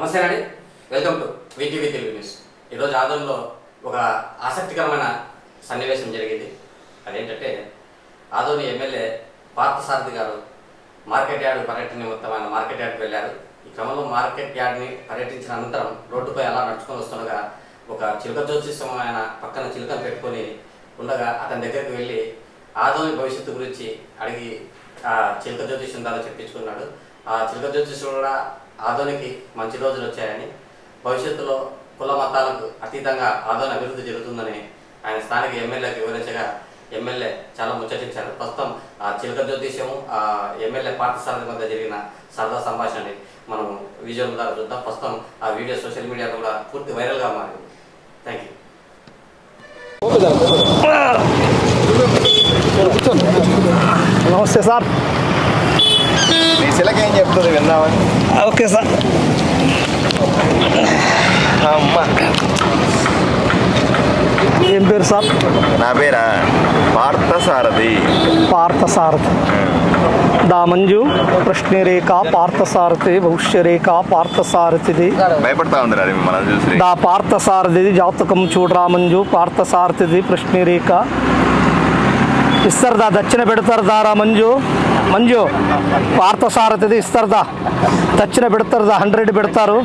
నమస్తే అండి, welcome to VTV Telugu news. ఈరోజు ఆదోనిలో ఒక ఆసక్తికరమైన సన్నివేశం జరిగింది. అదేంటంటే ఆదోని ఎమ్మెల్యే పార్థసారథి గారు మార్కెట్ యార్డ్ పర్యటన నిమిత్తం ఆయన మార్కెట్ యార్డ్కి వెళ్ళారు. ఈ క్రమంలో మార్కెట్ యార్డ్ని పర్యటించిన అనంతరం రోడ్డుపై అలా నడుచుకొని వస్తుండగా ఒక చిలుక జ్యోతిష్యం ఆయన పక్కన చిలుకను పెట్టుకొని ఉండగా అతని దగ్గరికి వెళ్ళి ఆదోని భవిష్యత్తు గురించి అడిగి ఆ చిలుక జ్యోతిష్యం ద్వారా చెప్పించుకున్నాడు. ఆ చిలుక జ్యోతిష్యం కూడా ఆదోనికి మంచి రోజులు వచ్చాయని, భవిష్యత్తులో కుల మతాలకు అతీతంగా ఆదోని అభివృద్ధి జరుగుతుందని ఆయన స్థానిక ఎమ్మెల్యేకి వివరించగా ఎమ్మెల్యే చాలా ముచ్చటించారు. ప్రస్తుతం ఆ చిలుక జ్యోతిష్యము ఆ ఎమ్మెల్యే పార్థసారథి మధ్య జరిగిన సరదా సంభాషణని మనం విజువల్ ద్వారా చూద్దాం. ప్రస్తుతం ఆ వీడియో సోషల్ మీడియాలో కూడా పూర్తి వైరల్గా మారింది. Thank you. నమస్తే సార్. నీ చిలక ఏం చెప్తుంది విన్నామని? Okay sir. అమ్మా, ఏం పేరు సార్? నా పేరా పార్థసారథి. పార్థసారథి. దా మంజు ప్రశ్నరేఖ పార్థసారథి భవిష్యరేఖ పార్థసారథిది. భయపడతా ఉంది రా మనం చూసి. దా పార్థసారథిది జాతకం చూడరా మంజు. పార్థసారథిది ప్రశ్నరేఖ ఇస్తారుదా, దక్షిణ పెడతారుదా రా మంజు. మంజు పార్థసారథిది ఇస్తారుదా, దక్షిణ పెడతారుదా, 100 పెడతారు.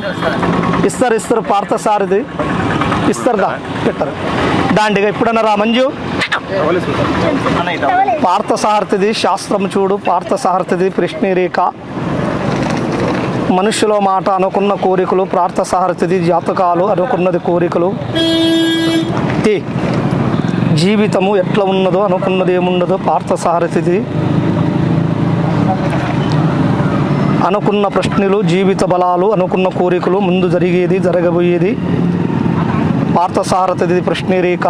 ఇస్తారు పార్థసారథి ఇస్తారుదా, పెట్టారు దాండిగా. ఇప్పుడన్నా రా మంజు. పార్థసారథిది శాస్త్రం చూడు. పార్థసారథిది ప్రశ్నరేఖ మనుషుల మాట అనుకున్న కోరికలు. పార్థసారథిది జాతకాలు అనుకున్నది కోరికలు. జీవితము ఎట్లా ఉన్నదో అనుకున్నది ఏమున్నదో పార్థసారథిది. అనుకున్న ప్రశ్నలు జీవిత బలాలు అనుకున్న కోరికలు ముందు జరిగేది జరగబోయేది పార్థసారథిది ప్రశ్నరేఖ.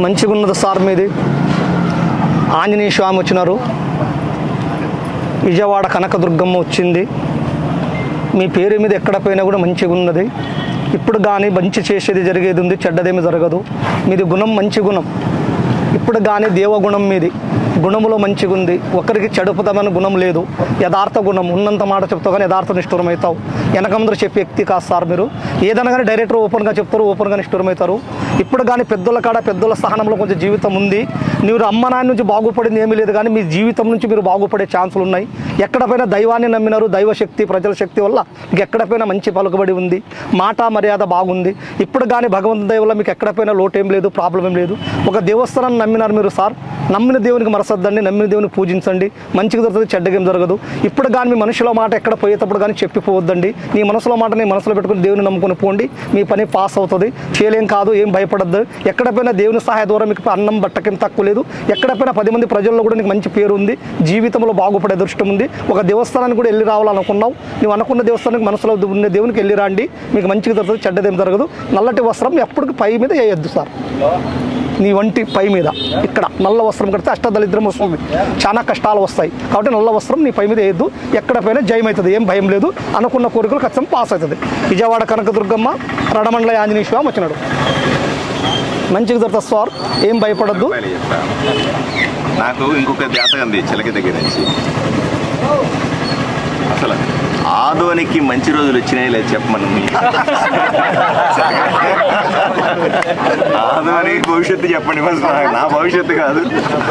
మంచిగా ఉన్నది సార్ మీది. ఆంజనేయ స్వామి వచ్చినారు. విజయవాడ కనకదుర్గమ్మ వచ్చింది. మీ పేరు మీద ఎక్కడ పోయినా కూడా మంచిగా ఉన్నది. ఇప్పుడు కానీ మంచి చేసేది జరిగేది ఉంది, చెడ్డదేమి జరగదు. మీది గుణం మంచి గుణం. ఇప్పుడు కానీ దేవగుణం మీది. గుణములో మంచిగా ఉంది. ఒకరికి చెడుపుతామని గుణం లేదు. యథార్థ గుణం. ఉన్నంత మాట చెప్తావు కానీ యథార్థ నిష్ఠూరం అవుతావు. వెనకందరూ చెప్పే వ్యక్తి కాదు సార్ మీరు. ఏదైనా కానీ డైరెక్టర్ ఓపెన్గా చెప్తారు, ఓపెన్గా నిష్ఠూరం అవుతారు. ఇప్పుడు కానీ పెద్దల కాడ పెద్దల స్థానంలో కొంచెం జీవితం ఉంది. మీరు అమ్మ నాన్న నుంచి బాగుపడింది ఏమీ లేదు, కానీ మీ జీవితం నుంచి మీరు బాగుపడే ఛాన్సులు ఉన్నాయి. ఎక్కడపైనా దైవాన్ని నమ్మినారు. దైవశక్తి ప్రజల శక్తి వల్ల మీకు ఎక్కడపైనా మంచి పలుకుబడి ఉంది. మాట మర్యాద బాగుంది. ఇప్పుడు కానీ భగవంతు దయ వల్ల మీకు ఎక్కడపైనా లోటు ఏం లేదు, ప్రాబ్లం ఏం లేదు. ఒక దేవస్థానాన్ని నమ్మినారు మీరు సార్. నమ్మిన దేవునికి మరసద్దండి, నమ్మిన దేవునికి పూజించండి. మంచిగా జరుగుతుంది, చెడ్డగేం జరగదు. ఇప్పుడు కానీ మీ మనుషుల మాట ఎక్కడ పోయేటప్పుడు కానీ చెప్పిపోవద్దండి. నీ మనసులో మాట నీ మనసులో పెట్టుకుని దేవుని నమ్ముకొని పోండి. మీ పని పాస్ అవుతుంది. చేయలేం కాదు, ఏం భయపడద్దు. ఎక్కడపైనా దేవుని సహాయ ద్వారా మీకు అన్నం బట్టకేం తక్కువ లేదు. ఎక్కడపైనా 10 మంది ప్రజల్లో కూడా నీకు మంచి పేరు ఉంది. జీవితంలో బాగుపడే దృష్టం ఉంది. ఒక దేవస్థానానికి కూడా వెళ్ళి రావాలనుకున్నావు. నువ్వు అనుకున్న దేవస్థానానికి మనసులో ఉన్న దేవునికి వెళ్ళి రండి. మీకు మంచిగా జరుగుతుంది, చెడ్డదేం జరగదు. నల్లటి వస్త్రం ఎప్పటికి పై మీద వేయొద్దు సార్. నీ వంటి పై మీద ఇక్కడ నల్ల వస్త్రం కడితే అష్టదరిద్రం వస్తుంది, చాలా కష్టాలు వస్తాయి. కాబట్టి నల్ల వస్త్రం నీ పై మీద వేయద్దు. ఎక్కడ పైన జయమవుతుంది, ఏం భయం లేదు. అనుకున్న కోరికలు ఖచ్చితంగా పాస్ అవుతుంది. విజయవాడ కనకదుర్గమ్మ రణమండల ఆంజనేయ స్వామి వచ్చినాడు. మంచిగా జరుగుతుంది సార్, ఏం భయపడద్దు. నాకు ఇంకొక జాతకం చిలక దగ్గర నుంచి. అసలు ఆదోనికి మంచి రోజులు వచ్చినాయి లేదు చెప్పమను. ఆదోని భవిష్యత్తు చెప్పండి. నా భవిష్యత్తు కాదు,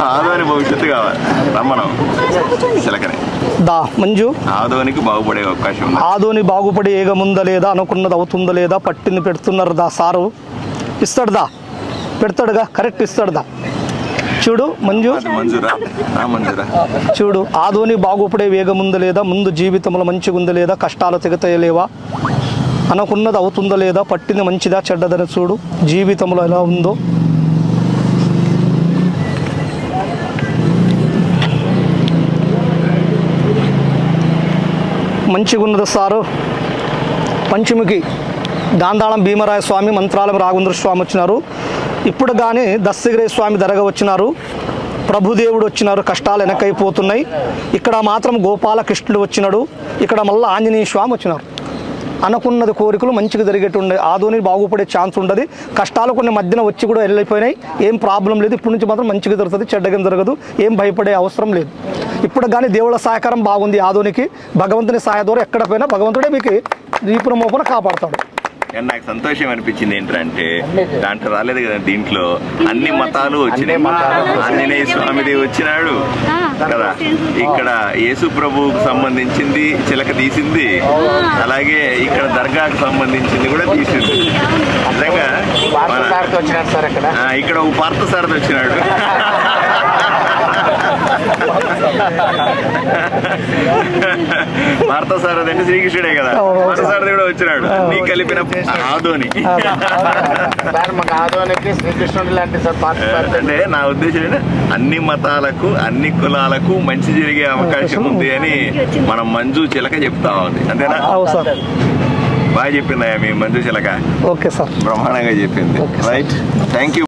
ఆదోని భవిష్యత్తు కావాలి. రమ్మనం చిలకనే దా మంజు. ఆదోనికి బాగుపడే అవకాశం ఉంది. ఆదోని బాగుపడి ఏగముందా లేదా, అనుకున్నది అవుతుందా లేదా, పట్టింది పెడుతున్నారు దా సారు. ఇస్తాడుదా, పెడతాడుగా, కరెక్ట్ ఇస్తాడుదా. చూడు మంజు, చూడు ఆదోని బాగుపడే వేగం ఉందా లేదా, ముందు జీవితంలో మంచిగా ఉందా లేదా, కష్టాలు తెగతయలేవా, అనుకున్నది అవుతుందా లేదా, పట్టింది మంచిదా చెడ్డదని చూడు. జీవితంలో ఎలా ఉందో మంచిగా ఉన్నది సారు. పంచముఖి గాంధాళం భీమరాయ స్వామి, మంత్రాలయం రాఘవేంద్ర స్వామి వచ్చినారు. ఇప్పుడు కానీ దస్తగిరి స్వామి దరగా వచ్చినారు. ప్రభుదేవుడు వచ్చినారు. కష్టాలు వెనకైపోతున్నాయి. ఇక్కడ మాత్రం గోపాలకృష్ణుడు వచ్చినాడు. ఇక్కడ మళ్ళీ ఆంజనేయ స్వామి వచ్చినారు. అనుకున్నది కోరికలు మంచిగా జరిగేటుండే ఆదోని బాగుపడే ఛాన్స్ ఉండదు. కష్టాలు కొన్ని మధ్యన వచ్చి కూడా వెళ్ళిపోయినాయి, ఏం ప్రాబ్లం లేదు. ఇప్పటి నుంచి మాత్రం మంచిగా జరుగుతుంది, చెడ్డగా జరగదు, ఏం భయపడే అవసరం లేదు. ఇప్పుడు కానీ దేవుళ్ళ సహకారం బాగుంది ఆదోనికి. భగవంతుని సహాయ ద్వారా ఎక్కడ పోయినా భగవంతుడే మీకు రీపున మోపున కాపాడతాడు. నాకు సంతోషం అనిపించింది ఏంటంటే దాంట్లో రాలేదు కదా, దీంట్లో అన్ని మతాలు వచ్చినాయి. ఆంజనేయ స్వామిది వచ్చినాడు కదా, ఇక్కడ యేసు ప్రభువుకు సంబంధించింది చిలక తీసింది, అలాగే ఇక్కడ దర్గాకు సంబంధించింది కూడా తీసింది. నిజంగా ఇక్కడ ఒక పార్థ సారథి వచ్చినాడు. పార్థసారథి అంటే శ్రీకృష్ణుడే కదా, పార్థసారథి కూడా వచ్చినాడు. అన్ని కలిపిన ఆదోని శ్రీకృష్ణుడు లాంటి అంటే నా ఉద్దేశం ఏంటంటే అన్ని మతాలకు అన్ని కులాలకు మంచి జరిగే అవకాశం ఉంది అని మనం మంజు చిలక చెప్తా ఉంది. అంతేనా? బాగా చెప్పిందా మీ మంజు చిలక? ఓకే సార్, బ్రహ్మాండంగా చెప్పింది. Right, thank you.